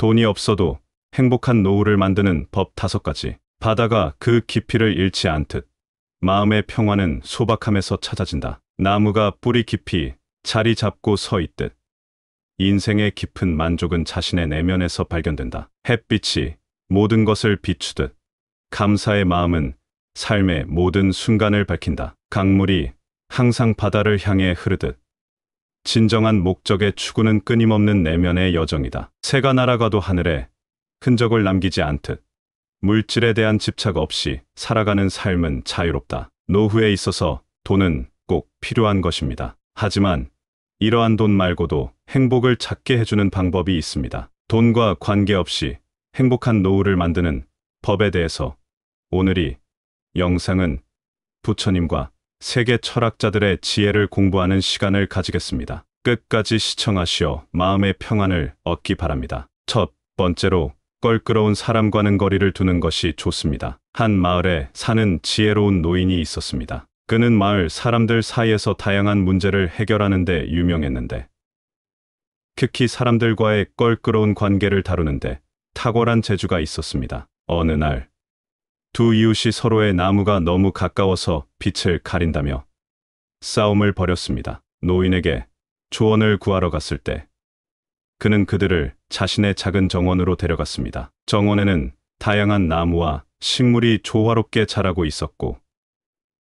돈이 없어도 행복한 노후를 만드는 법 5가지. 바다가 그 깊이를 잃지 않듯 마음의 평화는 소박함에서 찾아진다. 나무가 뿌리 깊이 자리 잡고 서 있듯 인생의 깊은 만족은 자신의 내면에서 발견된다. 햇빛이 모든 것을 비추듯 감사의 마음은 삶의 모든 순간을 밝힌다. 강물이 항상 바다를 향해 흐르듯 진정한 목적의 추구는 끊임없는 내면의 여정이다. 새가 날아가도 하늘에 흔적을 남기지 않듯 물질에 대한 집착 없이 살아가는 삶은 자유롭다. 노후에 있어서 돈은 꼭 필요한 것입니다. 하지만 이러한 돈 말고도 행복을 찾게 해주는 방법이 있습니다. 돈과 관계없이 행복한 노후를 만드는 법에 대해서 오늘 이 영상은 부처님과 세계 철학자들의 지혜를 공부하는 시간을 가지겠습니다. 끝까지 시청하시어 마음의 평안을 얻기 바랍니다. 첫 번째로 껄끄러운 사람과는 거리를 두는 것이 좋습니다. 한 마을에 사는 지혜로운 노인이 있었습니다. 그는 마을 사람들 사이에서 다양한 문제를 해결하는 데 유명했는데 특히 사람들과의 껄끄러운 관계를 다루는데 탁월한 재주가 있었습니다. 어느 날 두 이웃이 서로의 나무가 너무 가까워서 빛을 가린다며 싸움을 벌였습니다. 노인에게 조언을 구하러 갔을 때 그는 그들을 자신의 작은 정원으로 데려갔습니다. 정원에는 다양한 나무와 식물이 조화롭게 자라고 있었고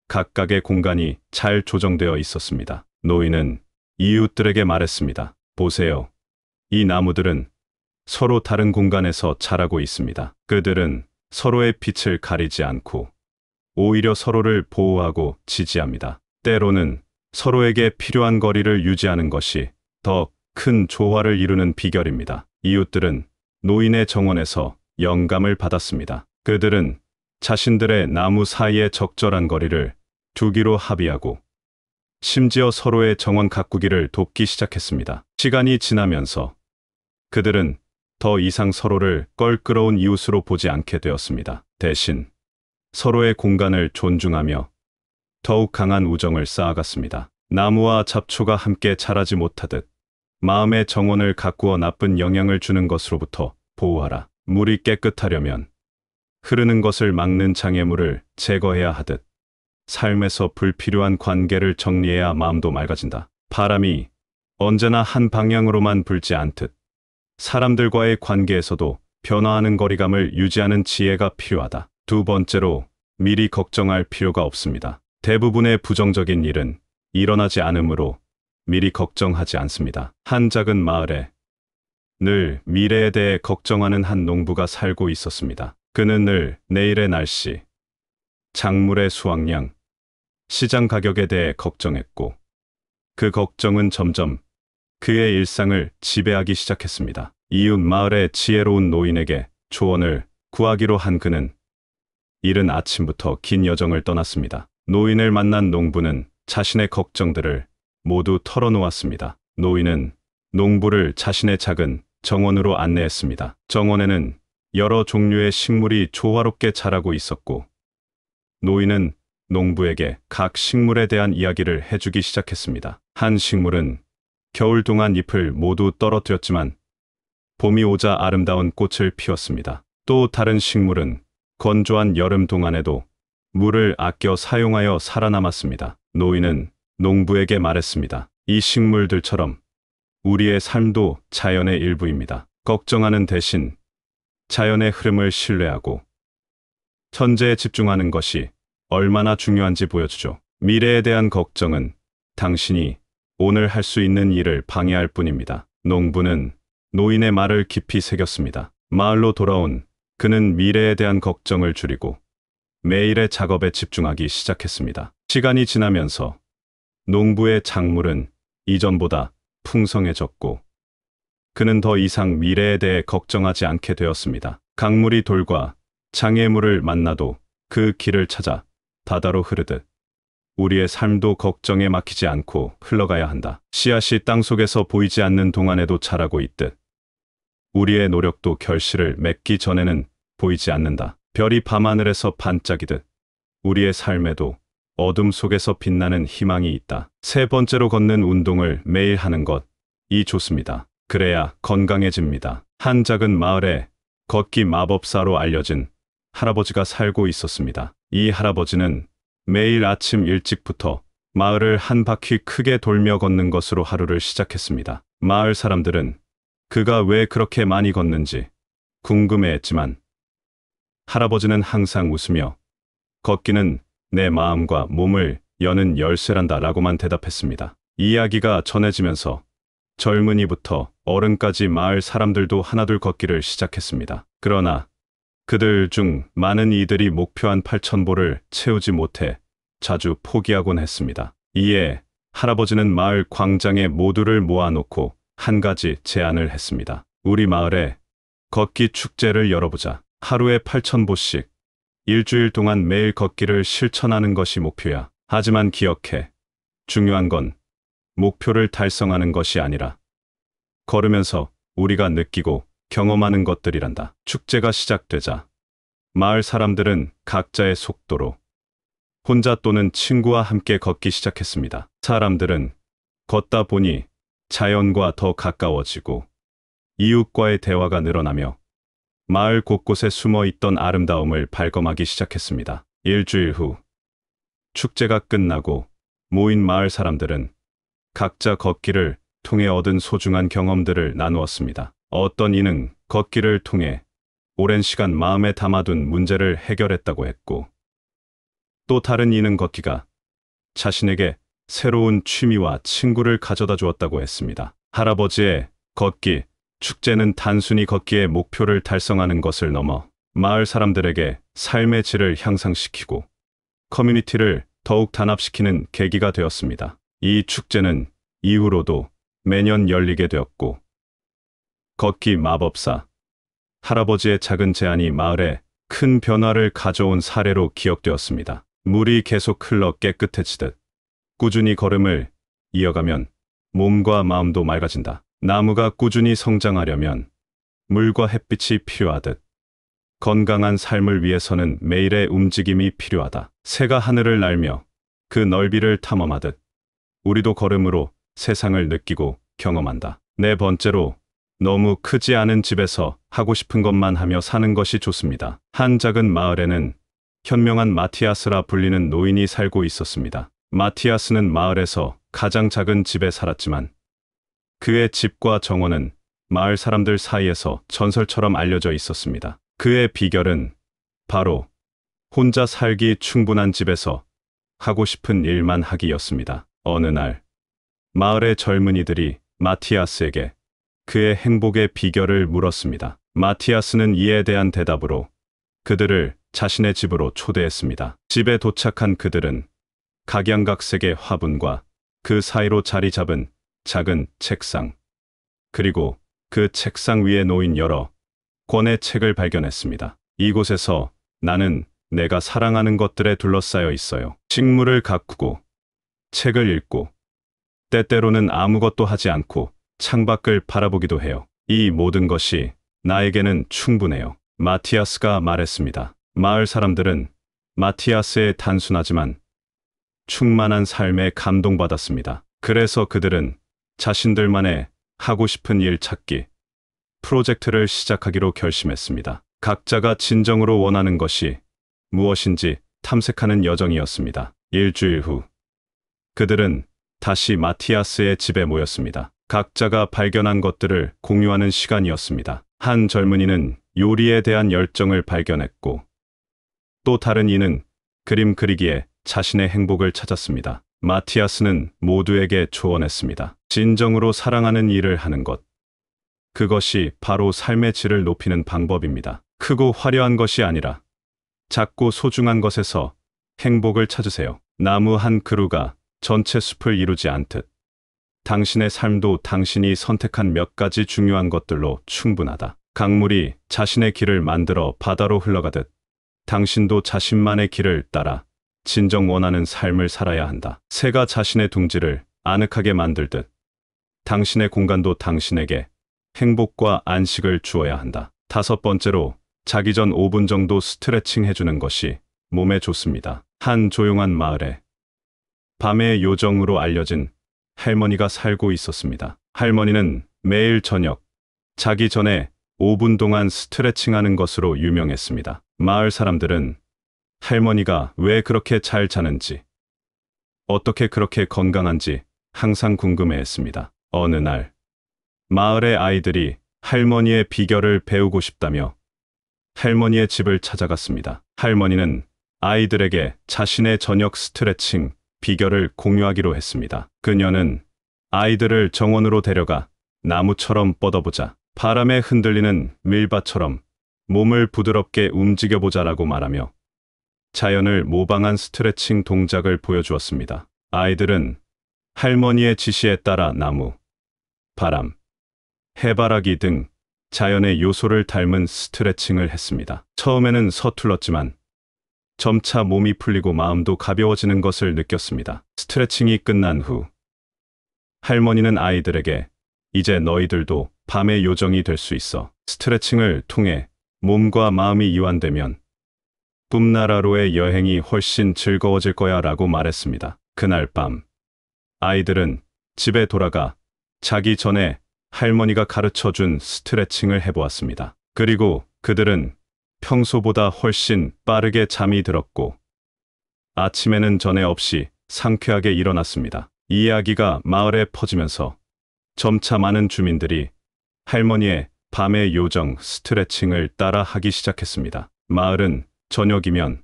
각각의 공간이 잘 조정되어 있었습니다. 노인은 이웃들에게 말했습니다. 보세요. 이 나무들은 서로 다른 공간에서 자라고 있습니다. 그들은 서로의 빛을 가리지 않고 오히려 서로를 보호하고 지지합니다. 때로는 서로에게 필요한 거리를 유지하는 것이 더 큰 조화를 이루는 비결입니다. 이웃들은 노인의 정원에서 영감을 받았습니다. 그들은 자신들의 나무 사이에 적절한 거리를 두기로 합의하고 심지어 서로의 정원 가꾸기를 돕기 시작했습니다. 시간이 지나면서 그들은 더 이상 서로를 껄끄러운 이웃으로 보지 않게 되었습니다. 대신 서로의 공간을 존중하며 더욱 강한 우정을 쌓아갔습니다. 나무와 잡초가 함께 자라지 못하듯 마음의 정원을 가꾸어 나쁜 영향을 주는 것으로부터 보호하라. 물이 깨끗하려면 흐르는 것을 막는 장애물을 제거해야 하듯 삶에서 불필요한 관계를 정리해야 마음도 맑아진다. 바람이 언제나 한 방향으로만 불지 않듯 사람들과의 관계에서도 변화하는 거리감을 유지하는 지혜가 필요하다. 두 번째로 미리 걱정할 필요가 없습니다. 대부분의 부정적인 일은 일어나지 않으므로 미리 걱정하지 않습니다. 한 작은 마을에 늘 미래에 대해 걱정하는 한 농부가 살고 있었습니다. 그는 늘 내일의 날씨, 작물의 수확량, 시장 가격에 대해 걱정했고 그 걱정은 점점 그의 일상을 지배하기 시작했습니다. 이웃 마을의 지혜로운 노인에게 조언을 구하기로 한 그는 이른 아침부터 긴 여정을 떠났습니다. 노인을 만난 농부는 자신의 걱정들을 모두 털어놓았습니다. 노인은 농부를 자신의 작은 정원으로 안내했습니다. 정원에는 여러 종류의 식물이 조화롭게 자라고 있었고 노인은 농부에게 각 식물에 대한 이야기를 해주기 시작했습니다. 한 식물은 겨울 동안 잎을 모두 떨어뜨렸지만 봄이 오자 아름다운 꽃을 피웠습니다. 또 다른 식물은 건조한 여름 동안에도 물을 아껴 사용하여 살아남았습니다. 노인은 농부에게 말했습니다. 이 식물들처럼 우리의 삶도 자연의 일부입니다. 걱정하는 대신 자연의 흐름을 신뢰하고 현재에 집중하는 것이 얼마나 중요한지 보여주죠. 미래에 대한 걱정은 당신이 오늘 할 수 있는 일을 방해할 뿐입니다. 농부는 노인의 말을 깊이 새겼습니다. 마을로 돌아온 그는 미래에 대한 걱정을 줄이고 매일의 작업에 집중하기 시작했습니다. 시간이 지나면서 농부의 작물은 이전보다 풍성해졌고 그는 더 이상 미래에 대해 걱정하지 않게 되었습니다. 강물이 돌과 장애물을 만나도 그 길을 찾아 바다로 흐르듯 우리의 삶도 걱정에 막히지 않고 흘러가야 한다. 씨앗이 땅속에서 보이지 않는 동안에도 자라고 있듯 우리의 노력도 결실을 맺기 전에는 보이지 않는다. 별이 밤하늘에서 반짝이듯 우리의 삶에도 어둠 속에서 빛나는 희망이 있다. 세 번째로 걷는 운동을 매일 하는 것이 좋습니다. 그래야 건강해집니다. 한 작은 마을에 걷기 마법사로 알려진 할아버지가 살고 있었습니다. 이 할아버지는 매일 아침 일찍부터 마을을 한 바퀴 크게 돌며 걷는 것으로 하루를 시작했습니다. 마을 사람들은 그가 왜 그렇게 많이 걷는지 궁금해했지만 할아버지는 항상 웃으며 걷기는 내 마음과 몸을 여는 열쇠란다 라고만 대답했습니다. 이야기가 전해지면서 젊은이부터 어른까지 마을 사람들도 하나둘 걷기를 시작했습니다. 그러나 그들 중 많은 이들이 목표한 8,000보를 채우지 못해 자주 포기하곤 했습니다. 이에 할아버지는 마을 광장에 모두를 모아놓고 한 가지 제안을 했습니다. 우리 마을에 걷기 축제를 열어보자. 하루에 8,000보씩 일주일 동안 매일 걷기를 실천하는 것이 목표야. 하지만 기억해. 중요한 건 목표를 달성하는 것이 아니라 걸으면서 우리가 느끼고 경험하는 것들이란다. 축제가 시작되자 마을 사람들은 각자의 속도로 혼자 또는 친구와 함께 걷기 시작했습니다. 사람들은 걷다 보니 자연과 더 가까워지고 이웃과의 대화가 늘어나며 마을 곳곳에 숨어 있던 아름다움을 발견하기 시작했습니다. 일주일 후 축제가 끝나고 모인 마을 사람들은 각자 걷기를 통해 얻은 소중한 경험들을 나누었습니다. 어떤 이는 걷기를 통해 오랜 시간 마음에 담아둔 문제를 해결했다고 했고, 또 다른 이는 걷기가 자신에게 새로운 취미와 친구를 가져다 주었다고 했습니다. 할아버지의 걷기 축제는 단순히 걷기의 목표를 달성하는 것을 넘어 마을 사람들에게 삶의 질을 향상시키고 커뮤니티를 더욱 단합시키는 계기가 되었습니다. 이 축제는 이후로도 매년 열리게 되었고, 걷기 마법사 할아버지의 작은 제안이 마을에 큰 변화를 가져온 사례로 기억되었습니다. 물이 계속 흘러 깨끗해지듯 꾸준히 걸음을 이어가면 몸과 마음도 맑아진다. 나무가 꾸준히 성장하려면 물과 햇빛이 필요하듯 건강한 삶을 위해서는 매일의 움직임이 필요하다. 새가 하늘을 날며 그 넓이를 탐험하듯 우리도 걸음으로 세상을 느끼고 경험한다. 네 번째로, 너무 크지 않은 집에서 하고 싶은 것만 하며 사는 것이 좋습니다. 한 작은 마을에는 현명한 마티아스라 불리는 노인이 살고 있었습니다. 마티아스는 마을에서 가장 작은 집에 살았지만 그의 집과 정원은 마을 사람들 사이에서 전설처럼 알려져 있었습니다. 그의 비결은 바로 혼자 살기 충분한 집에서 하고 싶은 일만 하기였습니다. 어느 날 마을의 젊은이들이 마티아스에게 그의 행복의 비결을 물었습니다. 마티아스는 이에 대한 대답으로 그들을 자신의 집으로 초대했습니다. 집에 도착한 그들은 각양각색의 화분과 그 사이로 자리 잡은 작은 책상, 그리고 그 책상 위에 놓인 여러 권의 책을 발견했습니다. 이곳에서 나는 내가 사랑하는 것들에 둘러싸여 있어요. 식물을 가꾸고 책을 읽고 때때로는 아무것도 하지 않고 창밖을 바라보기도 해요. 이 모든 것이 나에게는 충분해요. 마티아스가 말했습니다. 마을 사람들은 마티아스의 단순하지만 충만한 삶에 감동받았습니다. 그래서 그들은 자신들만의 하고 싶은 일 찾기 프로젝트를 시작하기로 결심했습니다. 각자가 진정으로 원하는 것이 무엇인지 탐색하는 여정이었습니다. 일주일 후 그들은 다시 마티아스의 집에 모였습니다. 각자가 발견한 것들을 공유하는 시간이었습니다. 한 젊은이는 요리에 대한 열정을 발견했고, 또 다른 이는 그림 그리기에 자신의 행복을 찾았습니다. 마티아스는 모두에게 조언했습니다. 진정으로 사랑하는 일을 하는 것. 그것이 바로 삶의 질을 높이는 방법입니다. 크고 화려한 것이 아니라 작고 소중한 것에서 행복을 찾으세요. 나무 한 그루가 전체 숲을 이루지 않듯 당신의 삶도 당신이 선택한 몇 가지 중요한 것들로 충분하다. 강물이 자신의 길을 만들어 바다로 흘러가듯 당신도 자신만의 길을 따라 진정 원하는 삶을 살아야 한다. 새가 자신의 둥지를 아늑하게 만들듯 당신의 공간도 당신에게 행복과 안식을 주어야 한다. 다섯 번째로, 자기 전 5분 정도 스트레칭 해주는 것이 몸에 좋습니다. 한 조용한 마을에 밤의 요정으로 알려진 할머니가 살고 있었습니다. 할머니는 매일 저녁 자기 전에 5분 동안 스트레칭하는 것으로 유명했습니다. 마을 사람들은 할머니가 왜 그렇게 잘 자는지, 어떻게 그렇게 건강한지 항상 궁금해했습니다. 어느 날 마을의 아이들이 할머니의 비결을 배우고 싶다며 할머니의 집을 찾아갔습니다. 할머니는 아이들에게 자신의 저녁 스트레칭 비결을 공유하기로 했습니다. 그녀는 아이들을 정원으로 데려가 나무처럼 뻗어보자, 바람에 흔들리는 밀밭처럼 몸을 부드럽게 움직여보자라고 말하며 자연을 모방한 스트레칭 동작을 보여주었습니다. 아이들은 할머니의 지시에 따라 나무, 바람, 해바라기 등 자연의 요소를 닮은 스트레칭을 했습니다. 처음에는 서툴렀지만 점차 몸이 풀리고 마음도 가벼워지는 것을 느꼈습니다. 스트레칭이 끝난 후 할머니는 아이들에게 이제 너희들도 밤의 요정이 될 수 있어. 스트레칭을 통해 몸과 마음이 이완되면 꿈나라로의 여행이 훨씬 즐거워질 거야 라고 말했습니다. 그날 밤 아이들은 집에 돌아가 자기 전에 할머니가 가르쳐준 스트레칭을 해보았습니다. 그리고 그들은 평소보다 훨씬 빠르게 잠이 들었고 아침에는 전에 없이 상쾌하게 일어났습니다. 이 이야기가 마을에 퍼지면서 점차 많은 주민들이 할머니의 밤의 요정 스트레칭을 따라 하기 시작했습니다. 마을은 저녁이면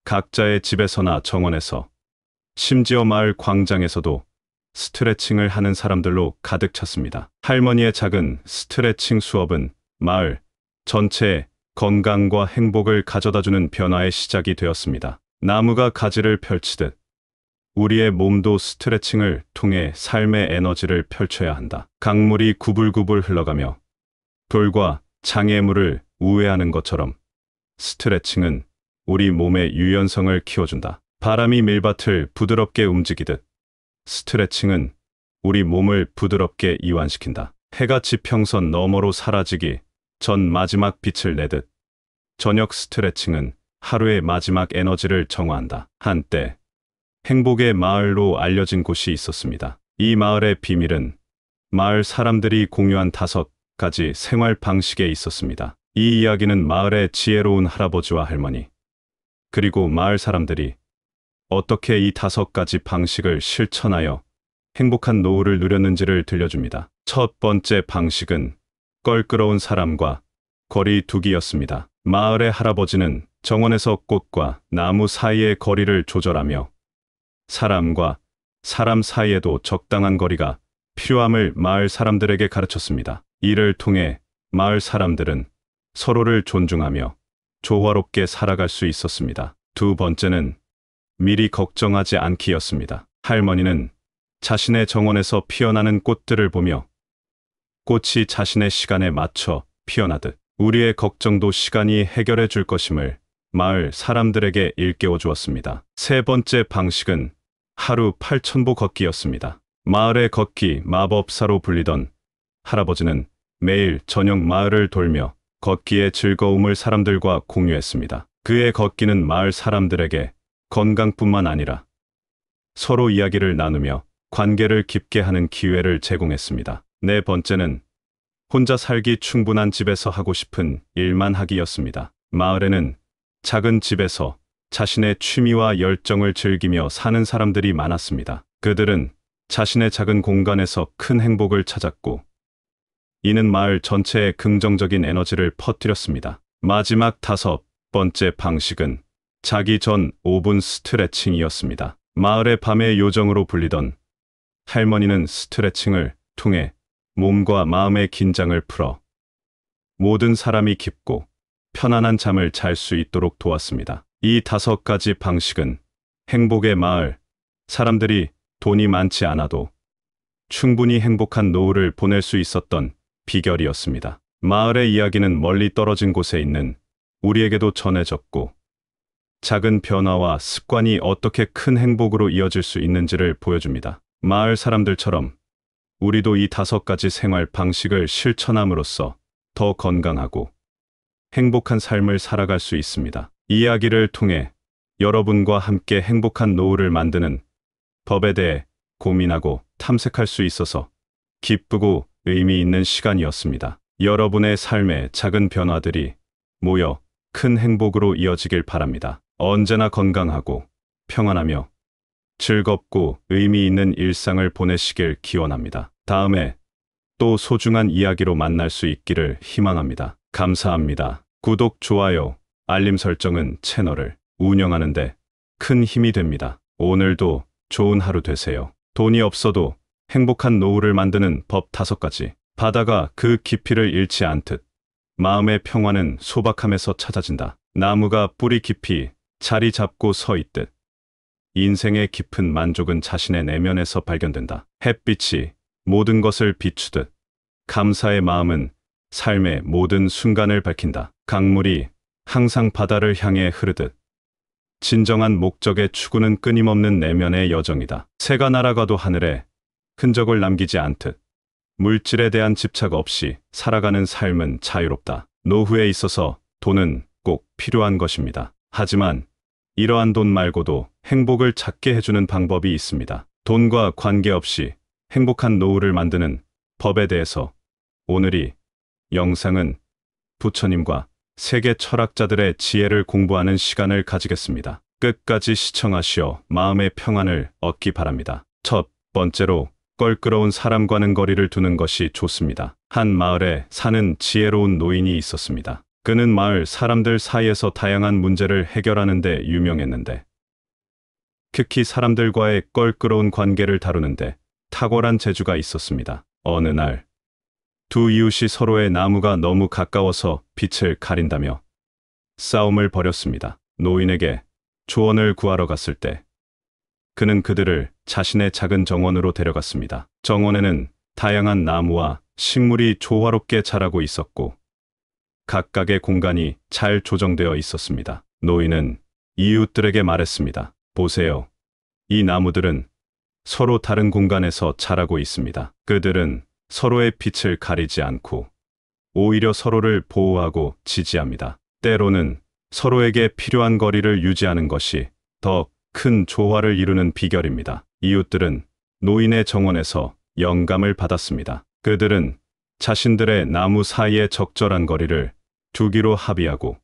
각자의 집에서나 정원에서, 심지어 마을 광장에서도 스트레칭을 하는 사람들로 가득 찼습니다. 할머니의 작은 스트레칭 수업은 마을 전체에 건강과 행복을 가져다주는 변화의 시작이 되었습니다. 나무가 가지를 펼치듯 우리의 몸도 스트레칭을 통해 삶의 에너지를 펼쳐야 한다. 강물이 구불구불 흘러가며 돌과 장애물을 우회하는 것처럼 스트레칭은 우리 몸의 유연성을 키워준다. 바람이 밀밭을 부드럽게 움직이듯 스트레칭은 우리 몸을 부드럽게 이완시킨다. 해가 지평선 너머로 사라지기 전 마지막 빛을 내듯 저녁 스트레칭은 하루의 마지막 에너지를 정화한다. 한때 행복의 마을로 알려진 곳이 있었습니다. 이 마을의 비밀은 마을 사람들이 공유한 5가지 생활 방식에 있었습니다. 이 이야기는 마을의 지혜로운 할아버지와 할머니, 그리고 마을 사람들이 어떻게 이 5가지 방식을 실천하여 행복한 노후를 누렸는지를 들려줍니다. 첫 번째 방식은 껄끄러운 사람과 거리 두기였습니다. 마을의 할아버지는 정원에서 꽃과 나무 사이의 거리를 조절하며 사람과 사람 사이에도 적당한 거리가 필요함을 마을 사람들에게 가르쳤습니다. 이를 통해 마을 사람들은 서로를 존중하며 조화롭게 살아갈 수 있었습니다. 두 번째는 미리 걱정하지 않기였습니다. 할머니는 자신의 정원에서 피어나는 꽃들을 보며 꽃이 자신의 시간에 맞춰 피어나듯 우리의 걱정도 시간이 해결해 줄 것임을 마을 사람들에게 일깨워 주었습니다. 세 번째 방식은 하루 8,000보 걷기였습니다. 마을의 걷기 마법사로 불리던 할아버지는 매일 저녁 마을을 돌며 걷기의 즐거움을 사람들과 공유했습니다. 그의 걷기는 마을 사람들에게 건강뿐만 아니라 서로 이야기를 나누며 관계를 깊게 하는 기회를 제공했습니다. 네 번째는 혼자 살기 충분한 집에서 하고 싶은 일만 하기였습니다. 마을에는 작은 집에서 자신의 취미와 열정을 즐기며 사는 사람들이 많았습니다. 그들은 자신의 작은 공간에서 큰 행복을 찾았고 이는 마을 전체에 긍정적인 에너지를 퍼뜨렸습니다. 마지막 5번째 방식은 자기 전 5분 스트레칭이었습니다. 마을의 밤의 요정으로 불리던 할머니는 스트레칭을 통해 몸과 마음의 긴장을 풀어 모든 사람이 깊고 편안한 잠을 잘 수 있도록 도왔습니다. 이 5가지 방식은 행복의 마을 사람들이 돈이 많지 않아도 충분히 행복한 노후를 보낼 수 있었던 비결이었습니다. 마을의 이야기는 멀리 떨어진 곳에 있는 우리에게도 전해졌고 작은 변화와 습관이 어떻게 큰 행복으로 이어질 수 있는지를 보여줍니다. 마을 사람들처럼 우리도 이 5가지 생활 방식을 실천함으로써 더 건강하고 행복한 삶을 살아갈 수 있습니다. 이야기를 통해 여러분과 함께 행복한 노후를 만드는 법에 대해 고민하고 탐색할 수 있어서 기쁘고 의미 있는 시간이었습니다. 여러분의 삶의 작은 변화들이 모여 큰 행복으로 이어지길 바랍니다. 언제나 건강하고 평안하며 즐겁고 의미 있는 일상을 보내시길 기원합니다. 다음에 또 소중한 이야기로 만날 수 있기를 희망합니다. 감사합니다. 구독, 좋아요, 알림 설정은 채널을 운영하는데 큰 힘이 됩니다. 오늘도 좋은 하루 되세요. 돈이 없어도 행복한 노후를 만드는 법 5가지. 바다가 그 깊이를 잃지 않듯 마음의 평화는 소박함에서 찾아진다. 나무가 뿌리 깊이 자리 잡고 서 있듯 인생의 깊은 만족은 자신의 내면에서 발견된다. 햇빛이 모든 것을 비추듯 감사의 마음은 삶의 모든 순간을 밝힌다. 강물이 항상 바다를 향해 흐르듯 진정한 목적의 추구는 끊임없는 내면의 여정이다. 새가 날아가도 하늘에 흔적을 남기지 않듯 물질에 대한 집착 없이 살아가는 삶은 자유롭다. 노후에 있어서 돈은 꼭 필요한 것입니다. 하지만 이러한 돈 말고도 행복을 찾게 해주는 방법이 있습니다. 돈과 관계없이 행복한 노후를 만드는 법에 대해서 오늘 이 영상은 부처님과 세계 철학자들의 지혜를 공부하는 시간을 가지겠습니다. 끝까지 시청하시어 마음의 평안을 얻기 바랍니다. 첫 번째로 껄끄러운 사람과는 거리를 두는 것이 좋습니다. 한 마을에 사는 지혜로운 노인이 있었습니다. 그는 마을 사람들 사이에서 다양한 문제를 해결하는 데 유명했는데 특히 사람들과의 껄끄러운 관계를 다루는데 탁월한 재주가 있었습니다. 어느 날 두 이웃이 서로의 나무가 너무 가까워서 빛을 가린다며 싸움을 벌였습니다. 노인에게 조언을 구하러 갔을 때 그는 그들을 자신의 작은 정원으로 데려갔습니다. 정원에는 다양한 나무와 식물이 조화롭게 자라고 있었고 각각의 공간이 잘 조정되어 있었습니다. 노인은 이웃들에게 말했습니다. 보세요. 이 나무들은 서로 다른 공간에서 자라고 있습니다. 그들은 서로의 빛을 가리지 않고 오히려 서로를 보호하고 지지합니다. 때로는 서로에게 필요한 거리를 유지하는 것이 더 큰 조화를 이루는 비결입니다. 이웃들은 노인의 정원에서 영감을 받았습니다. 그들은 자신들의 나무 사이에 적절한 거리를 두기로 합의하고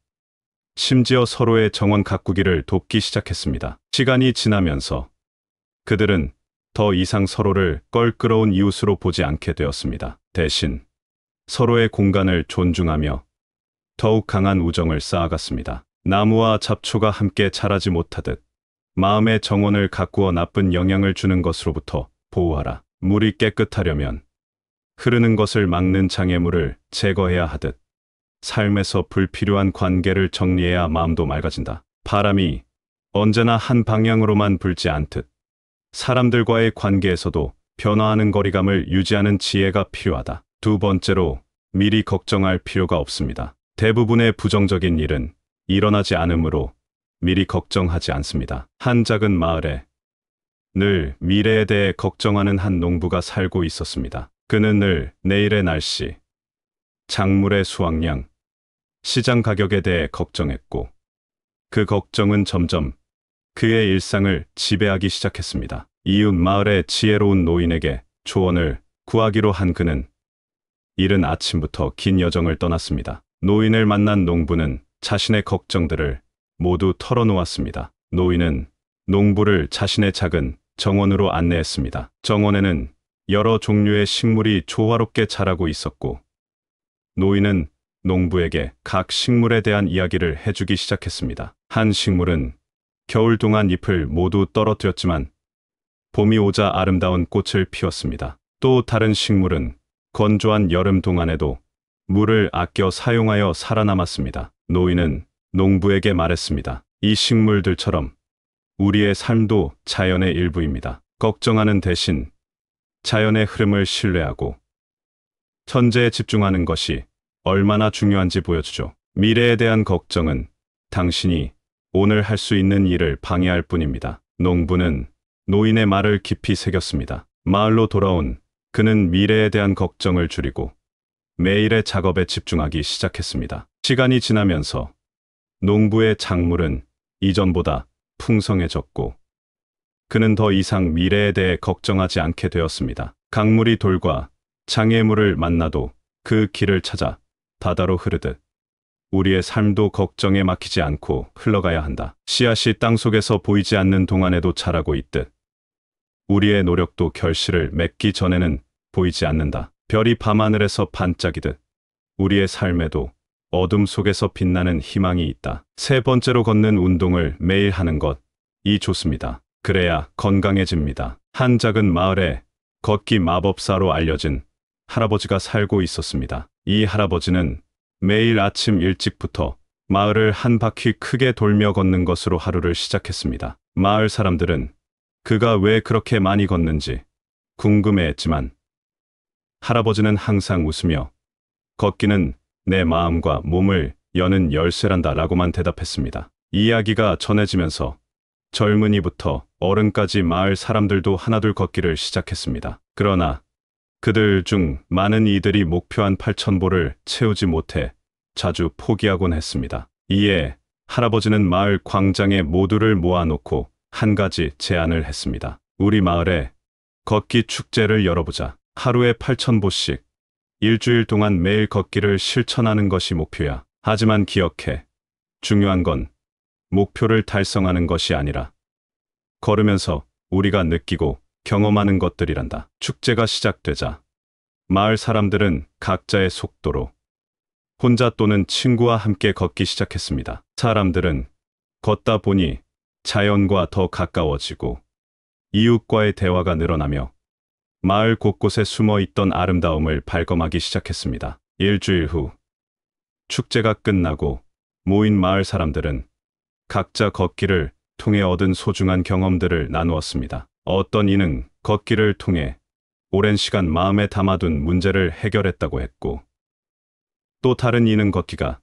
심지어 서로의 정원 가꾸기를 돕기 시작했습니다. 시간이 지나면서 그들은 더 이상 서로를 껄끄러운 이웃으로 보지 않게 되었습니다. 대신 서로의 공간을 존중하며 더욱 강한 우정을 쌓아갔습니다. 나무와 잡초가 함께 자라지 못하듯 마음의 정원을 가꾸어 나쁜 영향을 주는 것으로부터 보호하라. 물이 깨끗하려면 흐르는 것을 막는 장애물을 제거해야 하듯 삶에서 불필요한 관계를 정리해야 마음도 맑아진다. 바람이 언제나 한 방향으로만 불지 않듯 사람들과의 관계에서도 변화하는 거리감을 유지하는 지혜가 필요하다. 두 번째로 미리 걱정할 필요가 없습니다. 대부분의 부정적인 일은 일어나지 않으므로 미리 걱정하지 않습니다. 한 작은 마을에 늘 미래에 대해 걱정하는 한 농부가 살고 있었습니다. 그는 늘 내일의 날씨, 작물의 수확량, 시장 가격에 대해 걱정했고 그 걱정은 점점 그의 일상을 지배하기 시작했습니다. 이웃 마을의 지혜로운 노인에게 조언을 구하기로 한 그는 이른 아침부터 긴 여정을 떠났습니다. 노인을 만난 농부는 자신의 걱정들을 모두 털어놓았습니다. 노인은 농부를 자신의 작은 정원으로 안내했습니다. 정원에는 여러 종류의 식물이 조화롭게 자라고 있었고 노인은 농부에게 각 식물에 대한 이야기를 해주기 시작했습니다. 한 식물은 겨울 동안 잎을 모두 떨어뜨렸지만 봄이 오자 아름다운 꽃을 피웠습니다. 또 다른 식물은 건조한 여름 동안에도 물을 아껴 사용하여 살아남았습니다. 노인은 농부에게 말했습니다. 이 식물들처럼 우리의 삶도 자연의 일부입니다. 걱정하는 대신 자연의 흐름을 신뢰하고 현재에 집중하는 것이 얼마나 중요한지 보여주죠. 미래에 대한 걱정은 당신이 오늘 할 수 있는 일을 방해할 뿐입니다. 농부는 노인의 말을 깊이 새겼습니다. 마을로 돌아온 그는 미래에 대한 걱정을 줄이고 매일의 작업에 집중하기 시작했습니다. 시간이 지나면서 농부의 작물은 이전보다 풍성해졌고 그는 더 이상 미래에 대해 걱정하지 않게 되었습니다. 강물이 돌과 장애물을 만나도 그 길을 찾아 바다로 흐르듯 우리의 삶도 걱정에 막히지 않고 흘러가야 한다. 씨앗이 땅속에서 보이지 않는 동안에도 자라고 있듯 우리의 노력도 결실을 맺기 전에는 보이지 않는다. 별이 밤하늘에서 반짝이듯 우리의 삶에도 어둠 속에서 빛나는 희망이 있다. 세 번째로 걷는 운동을 매일 하는 것이 좋습니다. 그래야 건강해집니다. 한 작은 마을에 걷기 마법사로 알려진 할아버지가 살고 있었습니다. 이 할아버지는 매일 아침 일찍부터 마을을 한 바퀴 크게 돌며 걷는 것으로 하루를 시작했습니다. 마을 사람들은 그가 왜 그렇게 많이 걷는지 궁금해했지만 할아버지는 항상 웃으며 걷기는 내 마음과 몸을 여는 열쇠란다 라고만 대답했습니다. 이야기가 전해지면서 젊은이부터 어른까지 마을 사람들도 하나둘 걷기를 시작했습니다. 그러나 그들 중 많은 이들이 목표한 8,000보를 채우지 못해 자주 포기하곤 했습니다. 이에 할아버지는 마을 광장에 모두를 모아놓고 한 가지 제안을 했습니다. 우리 마을에 걷기 축제를 열어보자. 하루에 8,000보씩 일주일 동안 매일 걷기를 실천하는 것이 목표야. 하지만 기억해. 중요한 건 목표를 달성하는 것이 아니라 걸으면서 우리가 느끼고 경험하는 것들이란다. 축제가 시작되자 마을 사람들은 각자의 속도로 혼자 또는 친구와 함께 걷기 시작했습니다. 사람들은 걷다 보니 자연과 더 가까워지고 이웃과의 대화가 늘어나며 마을 곳곳에 숨어 있던 아름다움을 발견하기 시작했습니다. 일주일 후 축제가 끝나고 모인 마을 사람들은 각자 걷기를 통해 얻은 소중한 경험들을 나누었습니다. 어떤 이는 걷기를 통해 오랜 시간 마음에 담아둔 문제를 해결했다고 했고, 또 다른 이는 걷기가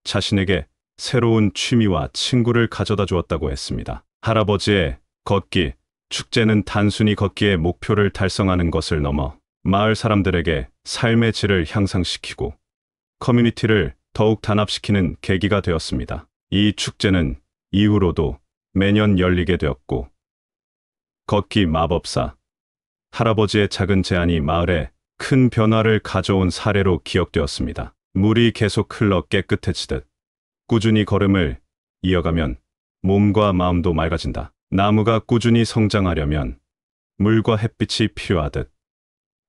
자신에게 새로운 취미와 친구를 가져다 주었다고 했습니다. 할아버지의 걷기 축제는 단순히 걷기의 목표를 달성하는 것을 넘어 마을 사람들에게 삶의 질을 향상시키고 커뮤니티를 더욱 단합시키는 계기가 되었습니다. 이 축제는 이후로도 매년 열리게 되었고, 걷기 마법사 할아버지의 작은 제안이 마을에 큰 변화를 가져온 사례로 기억되었습니다. 물이 계속 흘러 깨끗해지듯 꾸준히 걸음을 이어가면 몸과 마음도 맑아진다. 나무가 꾸준히 성장하려면 물과 햇빛이 필요하듯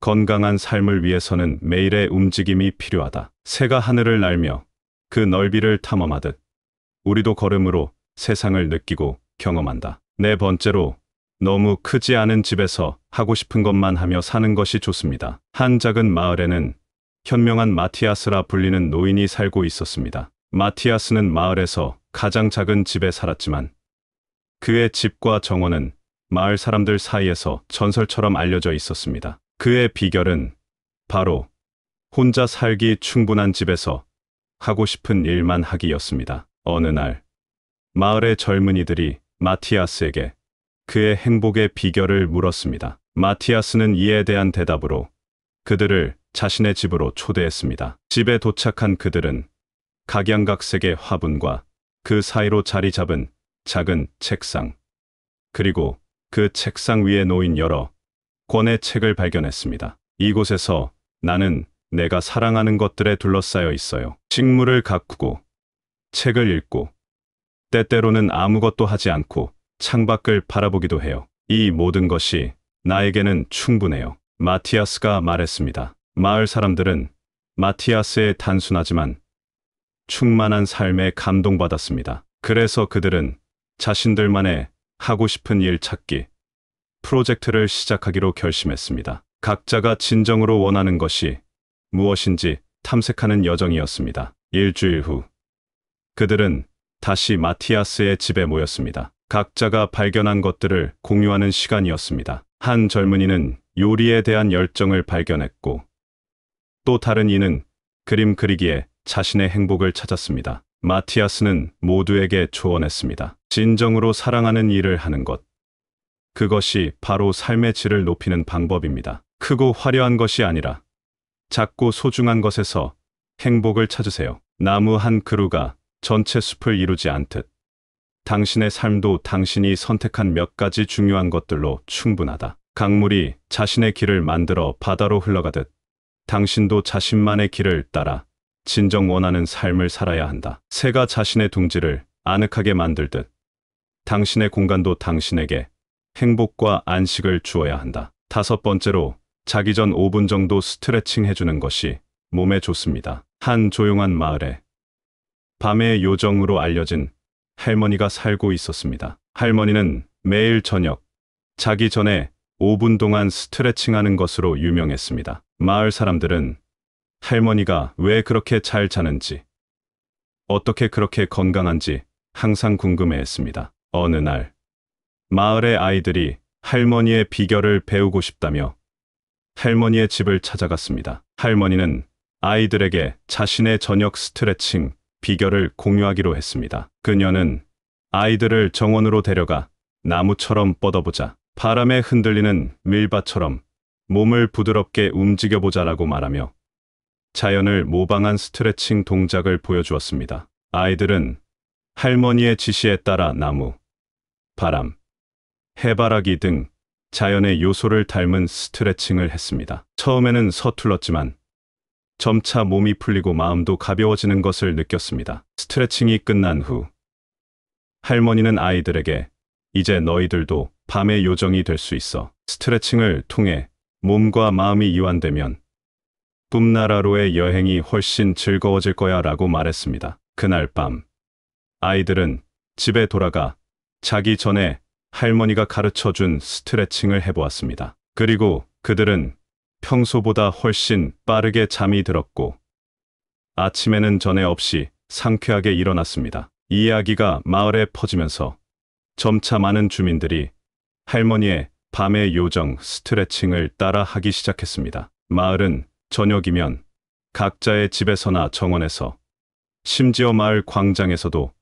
건강한 삶을 위해서는 매일의 움직임이 필요하다. 새가 하늘을 날며 그 넓이를 탐험하듯 우리도 걸음으로 세상을 느끼고 경험한다. 네 번째로, 너무 크지 않은 집에서 하고 싶은 것만 하며 사는 것이 좋습니다. 한 작은 마을에는 현명한 마티아스라 불리는 노인이 살고 있었습니다. 마티아스는 마을에서 가장 작은 집에 살았지만 그의 집과 정원은 마을 사람들 사이에서 전설처럼 알려져 있었습니다. 그의 비결은 바로 혼자 살기 충분한 집에서 하고 싶은 일만 하기였습니다. 어느 날 마을의 젊은이들이 마티아스에게 그의 행복의 비결을 물었습니다. 마티아스는 이에 대한 대답으로 그들을 자신의 집으로 초대했습니다. 집에 도착한 그들은 각양각색의 화분과 그 사이로 자리 잡은 작은 책상, 그리고 그 책상 위에 놓인 여러 권의 책을 발견했습니다. 이곳에서 나는 내가 사랑하는 것들에 둘러싸여 있어요. 식물을 가꾸고 책을 읽고 때때로는 아무것도 하지 않고 창밖을 바라보기도 해요. 이 모든 것이 나에게는 충분해요. 마티아스가 말했습니다. 마을 사람들은 마티아스의 단순하지만 충만한 삶에 감동받았습니다. 그래서 그들은 자신들만의 하고 싶은 일 찾기 프로젝트를 시작하기로 결심했습니다. 각자가 진정으로 원하는 것이 무엇인지 탐색하는 여정이었습니다. 일주일 후 그들은 다시 마티아스의 집에 모였습니다. 각자가 발견한 것들을 공유하는 시간이었습니다. 한 젊은이는 요리에 대한 열정을 발견했고, 또 다른 이는 그림 그리기에 자신의 행복을 찾았습니다. 마티아스는 모두에게 조언했습니다. 진정으로 사랑하는 일을 하는 것. 그것이 바로 삶의 질을 높이는 방법입니다. 크고 화려한 것이 아니라 작고 소중한 것에서 행복을 찾으세요. 나무 한 그루가 전체 숲을 이루지 않듯 당신의 삶도 당신이 선택한 몇 가지 중요한 것들로 충분하다. 강물이 자신의 길을 만들어 바다로 흘러가듯 당신도 자신만의 길을 따라 진정 원하는 삶을 살아야 한다. 새가 자신의 둥지를 아늑하게 만들듯 당신의 공간도 당신에게 행복과 안식을 주어야 한다. 다섯 번째로 자기 전 5분 정도 스트레칭 해주는 것이 몸에 좋습니다. 한 조용한 마을에 밤의 요정으로 알려진 할머니가 살고 있었습니다. 할머니는 매일 저녁 자기 전에 5분 동안 스트레칭하는 것으로 유명했습니다. 마을 사람들은 할머니가 왜 그렇게 잘 자는지, 어떻게 그렇게 건강한지 항상 궁금해했습니다. 어느 날 마을의 아이들이 할머니의 비결을 배우고 싶다며 할머니의 집을 찾아갔습니다. 할머니는 아이들에게 자신의 저녁 스트레칭 비결을 공유하기로 했습니다. 그녀는 아이들을 정원으로 데려가 나무처럼 뻗어보자, 바람에 흔들리는 밀밭처럼 몸을 부드럽게 움직여보자라고 말하며 자연을 모방한 스트레칭 동작을 보여주었습니다. 아이들은 할머니의 지시에 따라 나무, 바람, 해바라기 등 자연의 요소를 닮은 스트레칭을 했습니다. 처음에는 서툴렀지만 점차 몸이 풀리고 마음도 가벼워지는 것을 느꼈습니다. 스트레칭이 끝난 후 할머니는 아이들에게 이제 너희들도 밤의 요정이 될 수 있어. 스트레칭을 통해 몸과 마음이 이완되면 꿈나라로의 여행이 훨씬 즐거워질 거야 라고 말했습니다. 그날 밤 아이들은 집에 돌아가 자기 전에 할머니가 가르쳐준 스트레칭을 해보았습니다. 그리고 그들은 평소보다 훨씬 빠르게 잠이 들었고 아침에는 전에 없이 상쾌하게 일어났습니다. 이 이야기가 마을에 퍼지면서 점차 많은 주민들이 할머니의 밤의 요정 스트레칭을 따라 하기 시작했습니다. 마을은 저녁이면 각자의 집에서나 정원에서, 심지어 마을 광장에서도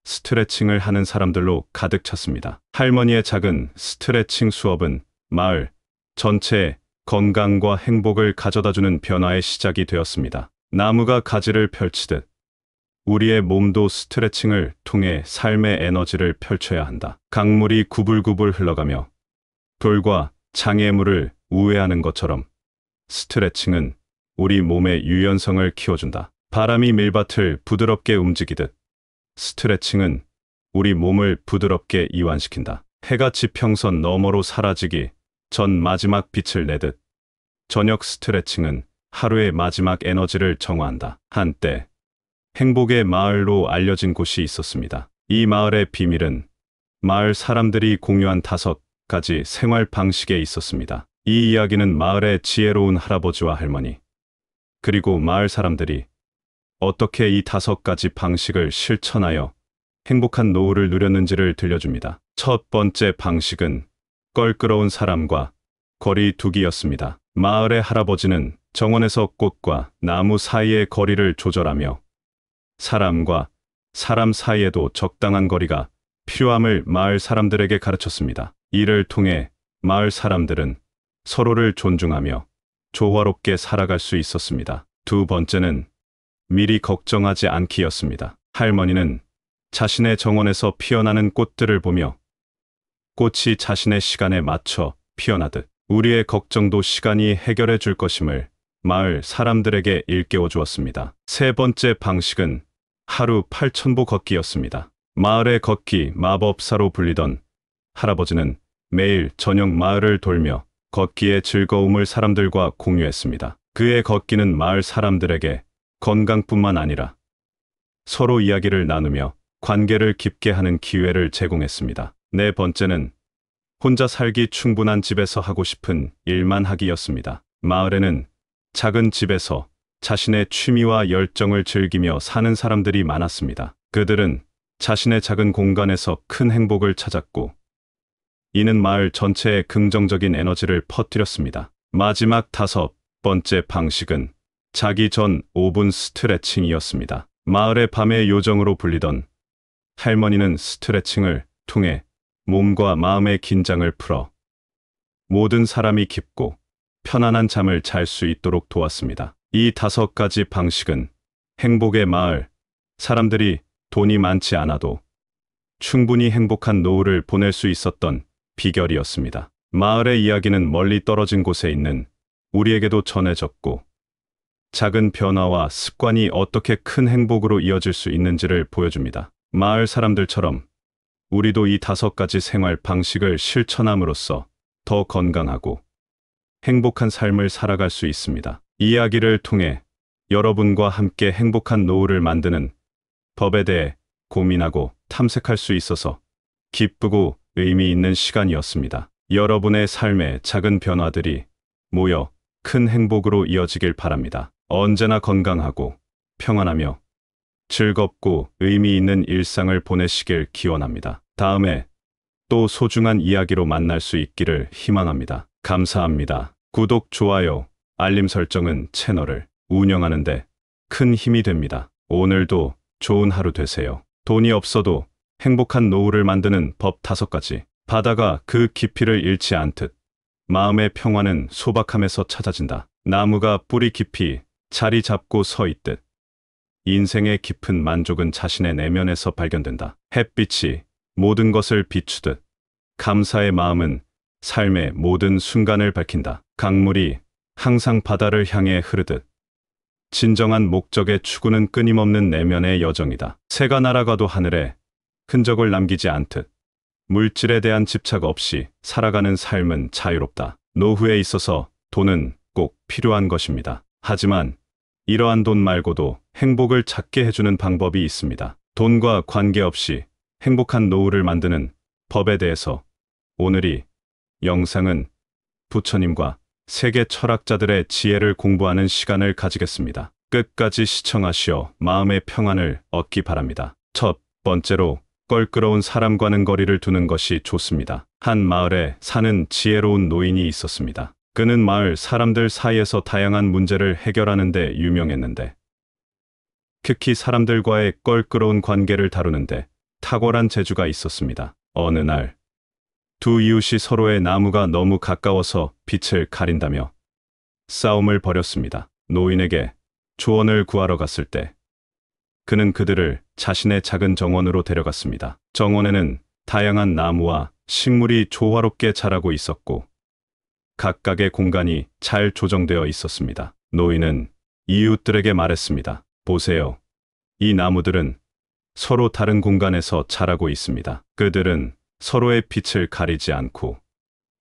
스트레칭을 하는 사람들로 가득 찼습니다. 할머니의 작은 스트레칭 수업은 마을 전체에 건강과 행복을 가져다주는 변화의 시작이 되었습니다. 나무가 가지를 펼치듯 우리의 몸도 스트레칭을 통해 삶의 에너지를 펼쳐야 한다. 강물이 구불구불 흘러가며 돌과 장애물을 우회하는 것처럼 스트레칭은 우리 몸의 유연성을 키워준다. 바람이 밀밭을 부드럽게 움직이듯 스트레칭은 우리 몸을 부드럽게 이완시킨다. 해가 지평선 너머로 사라지기 전 마지막 빛을 내듯 저녁 스트레칭은 하루의 마지막 에너지를 정화한다. 한때 행복의 마을로 알려진 곳이 있었습니다. 이 마을의 비밀은 마을 사람들이 공유한 5가지 생활 방식에 있었습니다. 이 이야기는 마을의 지혜로운 할아버지와 할머니, 그리고 마을 사람들이 어떻게 이 5가지 방식을 실천하여 행복한 노후를 누렸는지를 들려줍니다. 첫 번째 방식은 껄끄러운 사람과 거리 두기였습니다. 마을의 할아버지는 정원에서 꽃과 나무 사이의 거리를 조절하며 사람과 사람 사이에도 적당한 거리가 필요함을 마을 사람들에게 가르쳤습니다. 이를 통해 마을 사람들은 서로를 존중하며 조화롭게 살아갈 수 있었습니다. 두 번째는 미리 걱정하지 않기였습니다. 할머니는 자신의 정원에서 피어나는 꽃들을 보며 꽃이 자신의 시간에 맞춰 피어나듯 우리의 걱정도 시간이 해결해 줄 것임을 마을 사람들에게 일깨워 주었습니다. 세 번째 방식은 하루 8,000보 걷기였습니다. 마을의 걷기 마법사로 불리던 할아버지는 매일 저녁 마을을 돌며 걷기의 즐거움을 사람들과 공유했습니다. 그의 걷기는 마을 사람들에게 건강뿐만 아니라 서로 이야기를 나누며 관계를 깊게 하는 기회를 제공했습니다. 네 번째는 혼자 살기 충분한 집에서 하고 싶은 일만 하기였습니다. 마을에는 작은 집에서 자신의 취미와 열정을 즐기며 사는 사람들이 많았습니다. 그들은 자신의 작은 공간에서 큰 행복을 찾았고 이는 마을 전체에 긍정적인 에너지를 퍼뜨렸습니다. 마지막 5번째 방식은 자기 전 5분 스트레칭이었습니다. 마을의 밤의 요정으로 불리던 할머니는 스트레칭을 통해 몸과 마음의 긴장을 풀어 모든 사람이 깊고 편안한 잠을 잘 수 있도록 도왔습니다. 이 5가지 방식은 행복의 마을 사람들이 돈이 많지 않아도 충분히 행복한 노후를 보낼 수 있었던 비결이었습니다. 마을의 이야기는 멀리 떨어진 곳에 있는 우리에게도 전해졌고 작은 변화와 습관이 어떻게 큰 행복으로 이어질 수 있는지를 보여줍니다. 마을 사람들처럼 우리도 이 5가지 생활 방식을 실천함으로써 더 건강하고 행복한 삶을 살아갈 수 있습니다. 이야기를 통해 여러분과 함께 행복한 노후를 만드는 법에 대해 고민하고 탐색할 수 있어서 기쁘고 의미 있는 시간이었습니다. 여러분의 삶의 작은 변화들이 모여 큰 행복으로 이어지길 바랍니다. 언제나 건강하고 평안하며 즐겁고 의미 있는 일상을 보내시길 기원합니다. 다음에 또 소중한 이야기로 만날 수 있기를 희망합니다. 감사합니다. 구독, 좋아요, 알림 설정은 채널을 운영하는데 큰 힘이 됩니다. 오늘도 좋은 하루 되세요. 돈이 없어도 행복한 노후를 만드는 법 5가지. 바다가 그 깊이를 잃지 않듯 마음의 평화는 소박함에서 찾아진다. 나무가 뿌리 깊이 자리 잡고 서 있듯 인생의 깊은 만족은 자신의 내면에서 발견된다. 햇빛이 모든 것을 비추듯 감사의 마음은 삶의 모든 순간을 밝힌다. 강물이 항상 바다를 향해 흐르듯 진정한 목적의 추구는 끊임없는 내면의 여정이다. 새가 날아가도 하늘에 흔적을 남기지 않듯 물질에 대한 집착 없이 살아가는 삶은 자유롭다. 노후에 있어서 돈은 꼭 필요한 것입니다. 하지만 이러한 돈 말고도 행복을 찾게 해주는 방법이 있습니다. 돈과 관계없이 행복한 노후를 만드는 법에 대해서 오늘 이 영상은 부처님과 세계 철학자들의 지혜를 공부하는 시간을 가지겠습니다. 끝까지 시청하시어 마음의 평안을 얻기 바랍니다. 첫 번째로 껄끄러운 사람과는 거리를 두는 것이 좋습니다. 한 마을에 사는 지혜로운 노인이 있었습니다. 그는 마을 사람들 사이에서 다양한 문제를 해결하는 데 유명했는데 특히 사람들과의 껄끄러운 관계를 다루는데 탁월한 재주가 있었습니다. 어느 날 두 이웃이 서로의 나무가 너무 가까워서 빛을 가린다며 싸움을 벌였습니다. 노인에게 조언을 구하러 갔을 때 그는 그들을 자신의 작은 정원으로 데려갔습니다. 정원에는 다양한 나무와 식물이 조화롭게 자라고 있었고 각각의 공간이 잘 조정되어 있었습니다. 노인은 이웃들에게 말했습니다. 보세요. 이 나무들은 서로 다른 공간에서 자라고 있습니다. 그들은 서로의 빛을 가리지 않고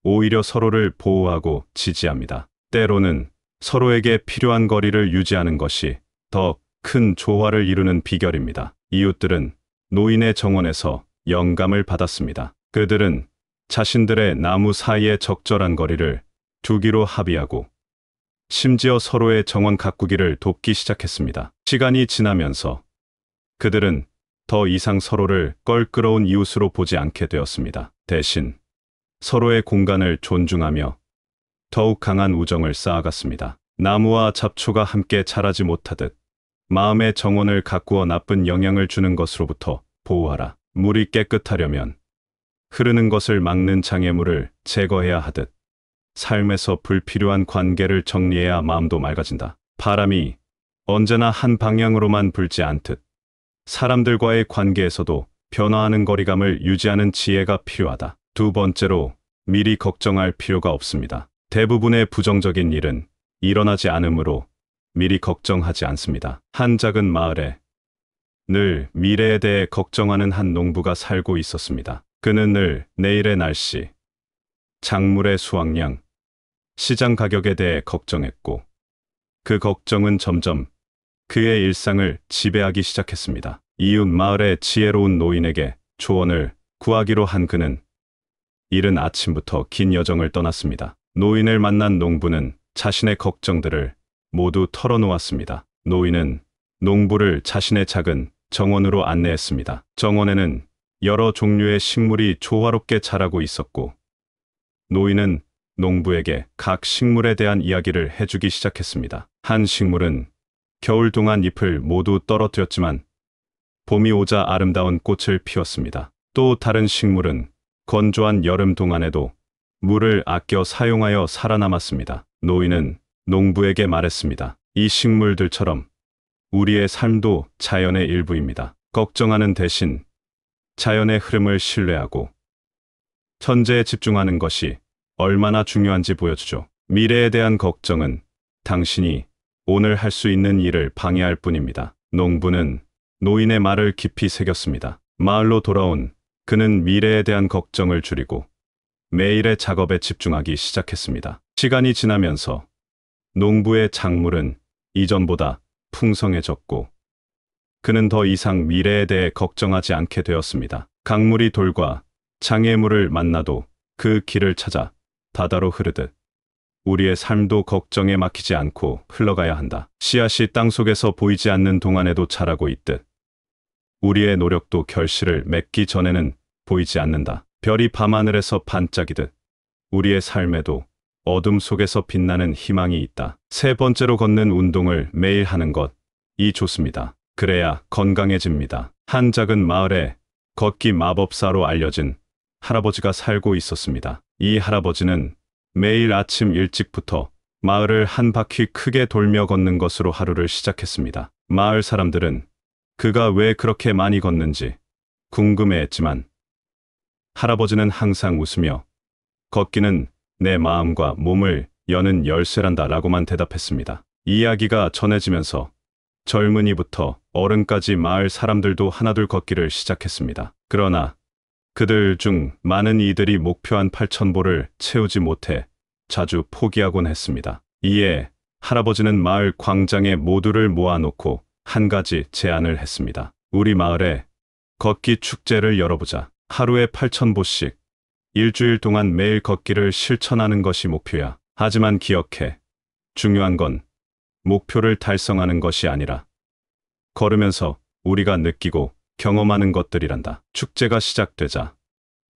오히려 서로를 보호하고 지지합니다. 때로는 서로에게 필요한 거리를 유지하는 것이 더 큰 조화를 이루는 비결입니다. 이웃들은 노인의 정원에서 영감을 받았습니다. 그들은 자신들의 나무 사이에 적절한 거리를 두기로 합의하고 심지어 서로의 정원 가꾸기를 돕기 시작했습니다. 시간이 지나면서 그들은 더 이상 서로를 껄끄러운 이웃으로 보지 않게 되었습니다. 대신 서로의 공간을 존중하며 더욱 강한 우정을 쌓아갔습니다. 나무와 잡초가 함께 자라지 못하듯 마음의 정원을 가꾸어 나쁜 영향을 주는 것으로부터 보호하라. 물이 깨끗하려면 흐르는 것을 막는 장애물을 제거해야 하듯 삶에서 불필요한 관계를 정리해야 마음도 맑아진다. 바람이 언제나 한 방향으로만 불지 않듯 사람들과의 관계에서도 변화하는 거리감을 유지하는 지혜가 필요하다. 두 번째로 미리 걱정할 필요가 없습니다. 대부분의 부정적인 일은 일어나지 않으므로 미리 걱정하지 않습니다. 한 작은 마을에 늘 미래에 대해 걱정하는 한 농부가 살고 있었습니다. 그는 늘 내일의 날씨, 작물의 수확량, 시장 가격에 대해 걱정했고 그 걱정은 점점 그의 일상을 지배하기 시작했습니다. 이웃 마을의 지혜로운 노인에게 조언을 구하기로 한 그는 이른 아침부터 긴 여정을 떠났습니다. 노인을 만난 농부는 자신의 걱정들을 모두 털어놓았습니다. 노인은 농부를 자신의 작은 정원으로 안내했습니다. 정원에는 여러 종류의 식물이 조화롭게 자라고 있었고 노인은 농부에게 각 식물에 대한 이야기를 해주기 시작했습니다. 한 식물은 겨울 동안 잎을 모두 떨어뜨렸지만 봄이 오자 아름다운 꽃을 피웠습니다. 또 다른 식물은 건조한 여름 동안에도 물을 아껴 사용하여 살아남았습니다. 노인은 농부에게 말했습니다. 이 식물들처럼 우리의 삶도 자연의 일부입니다. 걱정하는 대신 자연의 흐름을 신뢰하고 현재에 집중하는 것이 얼마나 중요한지 보여주죠. 미래에 대한 걱정은 당신이 오늘 할 수 있는 일을 방해할 뿐입니다. 농부는 노인의 말을 깊이 새겼습니다. 마을로 돌아온 그는 미래에 대한 걱정을 줄이고 매일의 작업에 집중하기 시작했습니다. 시간이 지나면서 농부의 작물은 이전보다 풍성해졌고 그는 더 이상 미래에 대해 걱정하지 않게 되었습니다. 강물이 돌과 장애물을 만나도 그 길을 찾아 바다로 흐르듯 우리의 삶도 걱정에 막히지 않고 흘러가야 한다. 씨앗이 땅속에서 보이지 않는 동안에도 자라고 있듯 우리의 노력도 결실을 맺기 전에는 보이지 않는다. 별이 밤하늘에서 반짝이듯 우리의 삶에도 어둠 속에서 빛나는 희망이 있다. 세 번째로 걷는 운동을 매일 하는 것이 좋습니다. 그래야 건강해집니다. 한 작은 마을에 걷기 마법사로 알려진 할아버지가 살고 있었습니다. 이 할아버지는 매일 아침 일찍부터 마을을 한 바퀴 크게 돌며 걷는 것으로 하루를 시작했습니다. 마을 사람들은 그가 왜 그렇게 많이 걷는지 궁금해했지만 할아버지는 항상 웃으며 걷기는 내 마음과 몸을 여는 열쇠란다 라고만 대답했습니다. 이야기가 전해지면서 젊은이부터 어른까지 마을 사람들도 하나둘 걷기를 시작했습니다. 그러나 그들 중 많은 이들이 목표한 8,000보를 채우지 못해 자주 포기하곤 했습니다. 이에 할아버지는 마을 광장에 모두를 모아놓고 한 가지 제안을 했습니다. 우리 마을에 걷기 축제를 열어보자. 하루에 8,000보씩 일주일 동안 매일 걷기를 실천하는 것이 목표야. 하지만 기억해. 중요한 건 목표를 달성하는 것이 아니라 걸으면서 우리가 느끼고 경험하는 것들이란다. 축제가 시작되자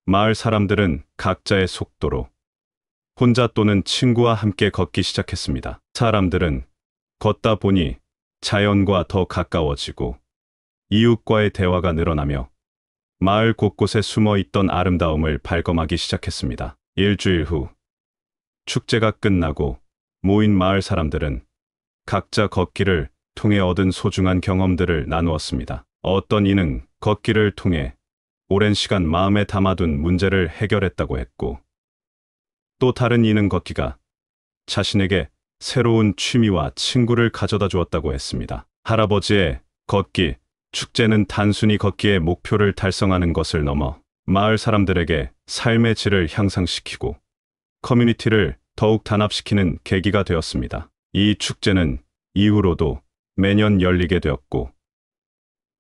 마을 사람들은 각자의 속도로 혼자 또는 친구와 함께 걷기 시작했습니다. 사람들은 걷다 보니 자연과 더 가까워지고 이웃과의 대화가 늘어나며 마을 곳곳에 숨어 있던 아름다움을 발견하기 시작했습니다. 일주일 후 축제가 끝나고 모인 마을 사람들은 각자 걷기를 통해 얻은 소중한 경험들을 나누었습니다. 어떤 이는 걷기를 통해 오랜 시간 마음에 담아둔 문제를 해결했다고 했고 또 다른 이는 걷기가 자신에게 새로운 취미와 친구를 가져다 주었다고 했습니다. 할아버지의 걷기 축제는 단순히 걷기의 목표를 달성하는 것을 넘어 마을 사람들에게 삶의 질을 향상시키고 커뮤니티를 더욱 단합시키는 계기가 되었습니다. 이 축제는 이후로도 매년 열리게 되었고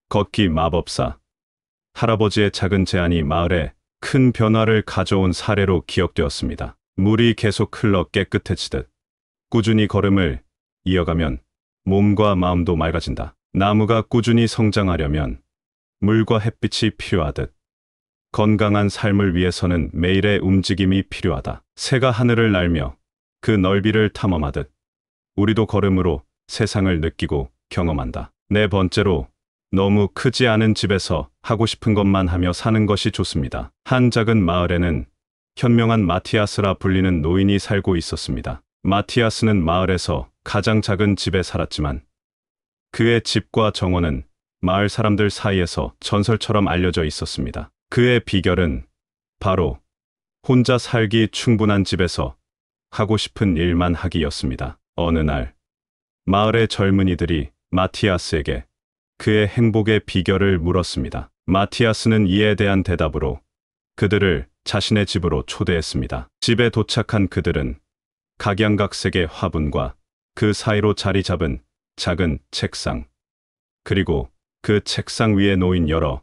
걷기 마법사 할아버지의 작은 제안이 마을에 큰 변화를 가져온 사례로 기억되었습니다. 물이 계속 흘러 깨끗해지듯 꾸준히 걸음을 이어가면 몸과 마음도 맑아진다. 나무가 꾸준히 성장하려면 물과 햇빛이 필요하듯 건강한 삶을 위해서는 매일의 움직임이 필요하다. 새가 하늘을 날며 그 넓이를 탐험하듯 우리도 걸음으로 세상을 느끼고 경험한다. 네 번째로 너무 크지 않은 집에서 하고 싶은 것만 하며 사는 것이 좋습니다. 한 작은 마을에는 현명한 마티아스라 불리는 노인이 살고 있었습니다. 마티아스는 마을에서 가장 작은 집에 살았지만 그의 집과 정원은 마을 사람들 사이에서 전설처럼 알려져 있었습니다. 그의 비결은 바로 혼자 살기 충분한 집에서 하고 싶은 일만 하기였습니다. 어느 날 마을의 젊은이들이 마티아스에게 그의 행복의 비결을 물었습니다. 마티아스는 이에 대한 대답으로 그들을 자신의 집으로 초대했습니다. 집에 도착한 그들은 각양각색의 화분과 그 사이로 자리 잡은 작은 책상, 그리고 그 책상 위에 놓인 여러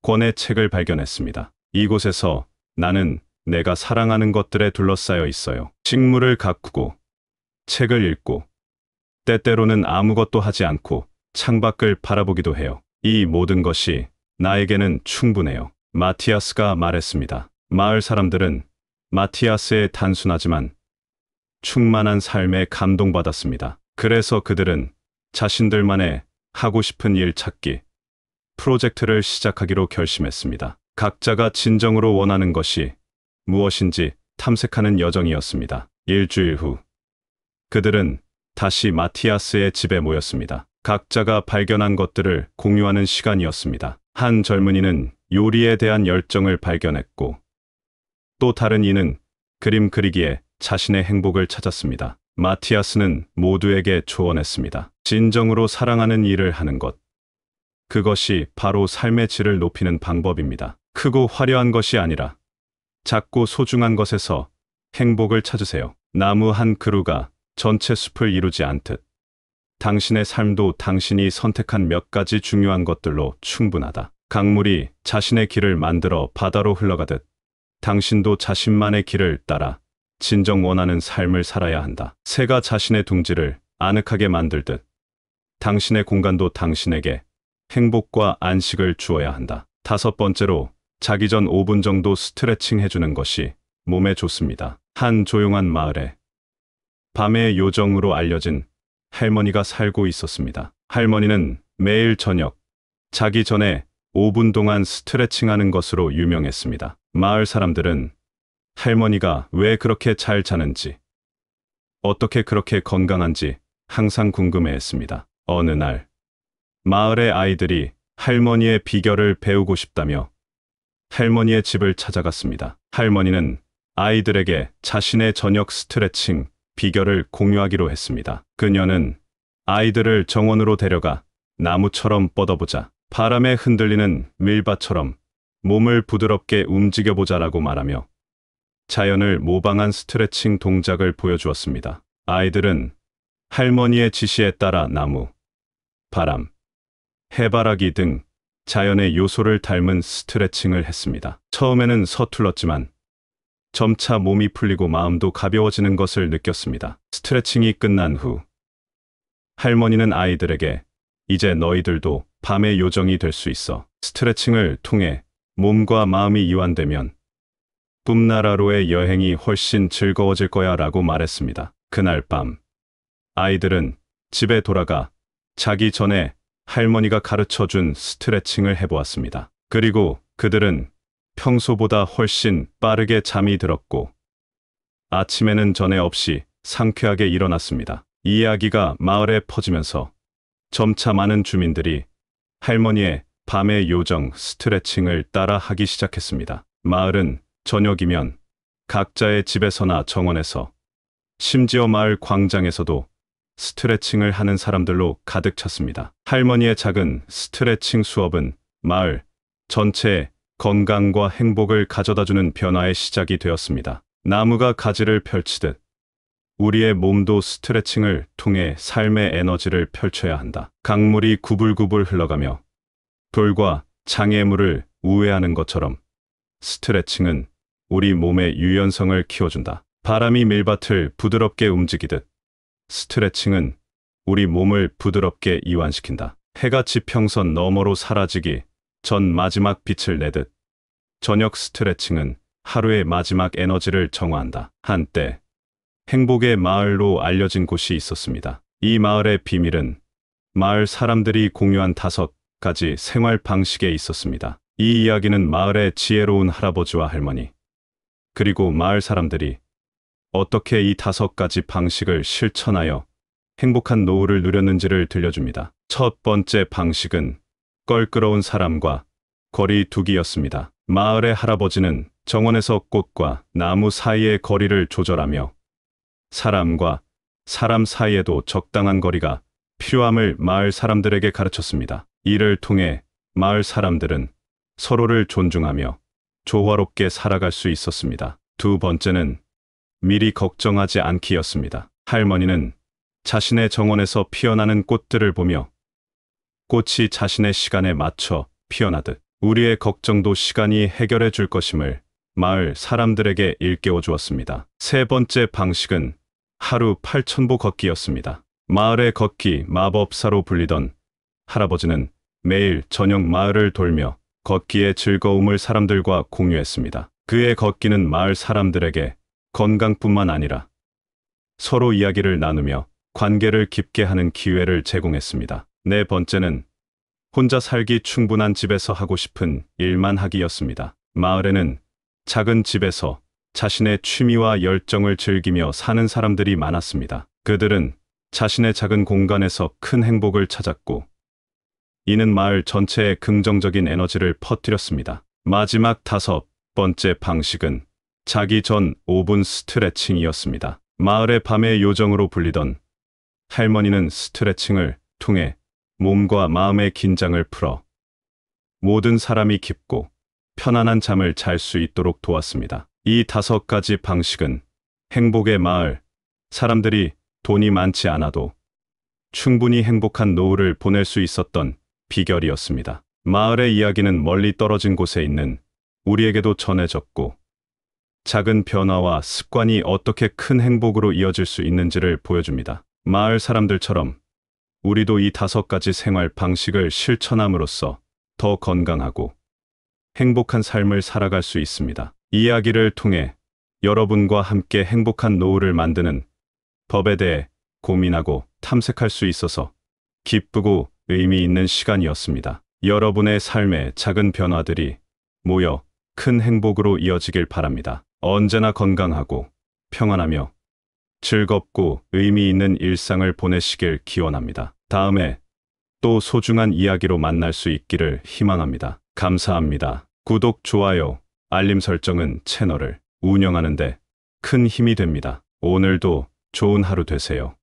권의 책을 발견했습니다. 이곳에서 나는 내가 사랑하는 것들에 둘러싸여 있어요. 식물을 가꾸고 책을 읽고 때때로는 아무것도 하지 않고 창밖을 바라보기도 해요. 이 모든 것이 나에게는 충분해요. 마티아스가 말했습니다. 마을 사람들은 마티아스의 단순하지만 충만한 삶에 감동받았습니다. 그래서 그들은 자신들만의 하고 싶은 일 찾기 프로젝트를 시작하기로 결심했습니다. 각자가 진정으로 원하는 것이 무엇인지 탐색하는 여정이었습니다. 일주일 후 그들은 다시 마티아스의 집에 모였습니다. 각자가 발견한 것들을 공유하는 시간이었습니다. 한 젊은이는 요리에 대한 열정을 발견했고 또 다른 이는 그림 그리기에 자신의 행복을 찾았습니다. 마티아스는 모두에게 조언했습니다. 진정으로 사랑하는 일을 하는 것. 그것이 바로 삶의 질을 높이는 방법입니다. 크고 화려한 것이 아니라 작고 소중한 것에서 행복을 찾으세요. 나무 한 그루가 전체 숲을 이루지 않듯 당신의 삶도 당신이 선택한 몇 가지 중요한 것들로 충분하다. 강물이 자신의 길을 만들어 바다로 흘러가듯 당신도 자신만의 길을 따라 진정 원하는 삶을 살아야 한다. 새가 자신의 둥지를 아늑하게 만들듯 당신의 공간도 당신에게 행복과 안식을 주어야 한다. 다섯 번째로 자기 전 5분 정도 스트레칭 해주는 것이 몸에 좋습니다. 한 조용한 마을에 밤의 요정으로 알려진 할머니가 살고 있었습니다. 할머니는 매일 저녁 자기 전에 5분 동안 스트레칭하는 것으로 유명했습니다. 마을 사람들은 할머니가 왜 그렇게 잘 자는지, 어떻게 그렇게 건강한지 항상 궁금해했습니다. 어느 날 마을의 아이들이 할머니의 비결을 배우고 싶다며 할머니의 집을 찾아갔습니다. 할머니는 아이들에게 자신의 저녁 스트레칭 비결을 공유하기로 했습니다. 그녀는 아이들을 정원으로 데려가 나무처럼 뻗어보자, 바람에 흔들리는 밀밭처럼 몸을 부드럽게 움직여보자라고 말하며 자연을 모방한 스트레칭 동작을 보여주었습니다. 아이들은 할머니의 지시에 따라 나무, 바람, 해바라기 등 자연의 요소를 닮은 스트레칭을 했습니다. 처음에는 서툴렀지만 점차 몸이 풀리고 마음도 가벼워지는 것을 느꼈습니다. 스트레칭이 끝난 후 할머니는 아이들에게 이제 너희들도 밤의 요정이 될 수 있어. 스트레칭을 통해 몸과 마음이 이완되면 꿈나라로의 여행이 훨씬 즐거워질 거야 라고 말했습니다. 그날 밤 아이들은 집에 돌아가 자기 전에 할머니가 가르쳐준 스트레칭을 해보았습니다. 그리고 그들은 평소보다 훨씬 빠르게 잠이 들었고 아침에는 전에 없이 상쾌하게 일어났습니다. 이 이야기가 마을에 퍼지면서 점차 많은 주민들이 할머니의 밤의 요정 스트레칭을 따라 하기 시작했습니다. 마을은 저녁이면 각자의 집에서나 정원에서, 심지어 마을 광장에서도 스트레칭을 하는 사람들로 가득 찼습니다. 할머니의 작은 스트레칭 수업은 마을 전체에 건강과 행복을 가져다주는 변화의 시작이 되었습니다. 나무가 가지를 펼치듯 우리의 몸도 스트레칭을 통해 삶의 에너지를 펼쳐야 한다. 강물이 구불구불 흘러가며 돌과 장애물을 우회하는 것처럼 스트레칭은 우리 몸의 유연성을 키워준다. 바람이 밀밭을 부드럽게 움직이듯 스트레칭은 우리 몸을 부드럽게 이완시킨다. 해가 지평선 너머로 사라지기 전 마지막 빛을 내듯 저녁 스트레칭은 하루의 마지막 에너지를 정화한다. 한때 행복의 마을로 알려진 곳이 있었습니다. 이 마을의 비밀은 마을 사람들이 공유한 5가지 생활 방식에 있었습니다. 이 이야기는 마을의 지혜로운 할아버지와 할머니, 그리고 마을 사람들이 어떻게 이 5가지 방식을 실천하여 행복한 노후를 누렸는지를 들려줍니다. 첫 번째 방식은 껄끄러운 사람과 거리 두기였습니다. 마을의 할아버지는 정원에서 꽃과 나무 사이의 거리를 조절하며 사람과 사람 사이에도 적당한 거리가 필요함을 마을 사람들에게 가르쳤습니다. 이를 통해 마을 사람들은 서로를 존중하며 조화롭게 살아갈 수 있었습니다. 두 번째는 미리 걱정하지 않기였습니다. 할머니는 자신의 정원에서 피어나는 꽃들을 보며 꽃이 자신의 시간에 맞춰 피어나듯 우리의 걱정도 시간이 해결해 줄 것임을 마을 사람들에게 일깨워 주었습니다. 세 번째 방식은 하루 8,000보 걷기였습니다. 마을의 걷기 마법사로 불리던 할아버지는 매일 저녁 마을을 돌며 걷기의 즐거움을 사람들과 공유했습니다. 그의 걷기는 마을 사람들에게 건강뿐만 아니라 서로 이야기를 나누며 관계를 깊게 하는 기회를 제공했습니다. 네 번째는 혼자 살기 충분한 집에서 하고 싶은 일만 하기였습니다. 마을에는 작은 집에서 자신의 취미와 열정을 즐기며 사는 사람들이 많았습니다. 그들은 자신의 작은 공간에서 큰 행복을 찾았고 이는 마을 전체에 긍정적인 에너지를 퍼뜨렸습니다. 마지막 5번째 방식은 자기 전 5분 스트레칭이었습니다. 마을의 밤의 요정으로 불리던 할머니는 스트레칭을 통해 몸과 마음의 긴장을 풀어 모든 사람이 깊고 편안한 잠을 잘 수 있도록 도왔습니다. 이 5가지 방식은 행복의 마을, 사람들이 돈이 많지 않아도 충분히 행복한 노후를 보낼 수 있었던 비결이었습니다. 마을의 이야기는 멀리 떨어진 곳에 있는 우리에게도 전해졌고, 작은 변화와 습관이 어떻게 큰 행복으로 이어질 수 있는지를 보여줍니다. 마을 사람들처럼 우리도 이 5가지 생활 방식을 실천함으로써 더 건강하고 행복한 삶을 살아갈 수 있습니다. 이야기를 통해 여러분과 함께 행복한 노후를 만드는 법에 대해 고민하고 탐색할 수 있어서 기쁘고 의미 있는 시간이었습니다. 여러분의 삶의 작은 변화들이 모여 큰 행복으로 이어지길 바랍니다. 언제나 건강하고 평안하며 즐겁고 의미 있는 일상을 보내시길 기원합니다. 다음에 또 소중한 이야기로 만날 수 있기를 희망합니다. 감사합니다. 구독, 좋아요, 알림 설정은 채널을 운영하는 데 큰 힘이 됩니다. 오늘도 좋은 하루 되세요.